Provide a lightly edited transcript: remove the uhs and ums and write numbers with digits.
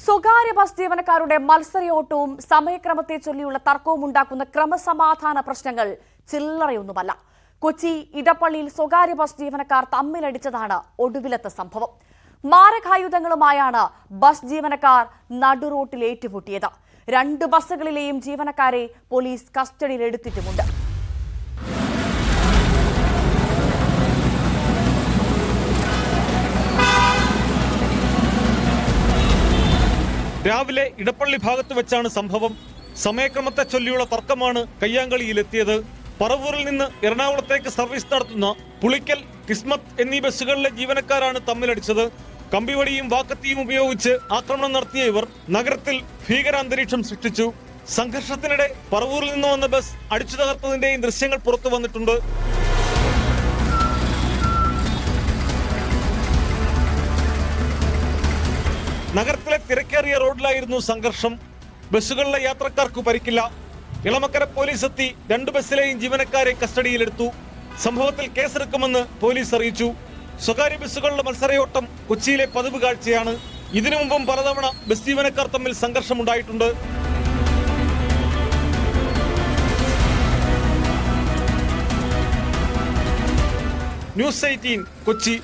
സ്വകാര്യ ബസ് ജീവനക്കാരുടെ മത്സരയോട്ടവും സമയക്രമത്തെ ചൊല്ലിയുള്ള തർക്കവും ഉണ്ടാക്കുന്ന ക്രമസമാധാന പ്രശ്നങ്ങൾ ചില്ലറയൊന്നുമല്ല. കൊച്ചി ഇടപ്പള്ളിയിൽ സ്വകാര്യ ബസ് ജീവനക്കാർ തമ്മിലടിച്ചതാണ് ഒടുവിലത്തെ സംഭവം. മാരകായുധങ്ങളുമായാണ് ബസ് ജീവനക്കാർ നടുറോട്ടിൽ ഏറ്റുമുട്ടിയത്. 2 ബസ്സുകളിലെയും ജീവനക്കാരെ പോലീസ് കസ്റ്റഡിയിലെടുത്തിട്ടുമുണ്ട്. രാവിലെ ഇടപ്പള്ളി ഭാഗത്ത് വെച്ചാണ് സംഭവം. സമയക്രമത്തെ ചൊല്ലിയുള്ള തർക്കമാണ് കയ്യാങ്കളിയിലെത്തിയത്. പറവൂരിൽ നിന്ന് എറണാകുളത്തേക്ക് സർവീസ് നടത്തുന്ന പുളിക്കൽ, കിസ്മത്ത് എന്നീ ബസ്സുകളിലെ ജീവനക്കാരാണ് തമ്മിലടിച്ചത്. കമ്പിവടിയും വാക്കത്തിയും ഉപയോഗിച്ച് ആക്രമണം നടത്തിയ ഇവർ നഗരത്തിൽ ഭീകരാന്തരീക്ഷം സൃഷ്ടിച്ചു. സംഘർഷത്തിനിടെ പറവൂരിൽ നിന്ന് വന്ന ബസ് അടിച്ചു തകർത്തതിന്റെയും ദൃശ്യങ്ങൾ പുറത്തു വന്നിട്ടുണ്ട്. നഗരത്തിലെ തിരക്കേറിയ റോഡിലായിരുന്നു സംഘർഷം. ബസ്സുകളിലെ യാത്രക്കാർക്ക് പരിക്കില്ല. ഇളമക്കര പോലീസ് എത്തി 2 ബസ്സിലെയും ജീവനക്കാരെ കസ്റ്റഡിയിലെടുത്തു. സംഭവത്തിൽ കേസെടുക്കുമെന്ന് പോലീസ് അറിയിച്ചു. സ്വകാര്യ ബസ്സുകളുടെ മത്സരയോട്ടം കൊച്ചിയിലെ പതിവ് കാഴ്ചയാണ്. ഇതിനു മുമ്പും പലതവണ ബസ് ജീവനക്കാർ തമ്മിൽ സംഘർഷമുണ്ടായിട്ടുണ്ട്. ന്യൂസ് 18 കൊച്ചി.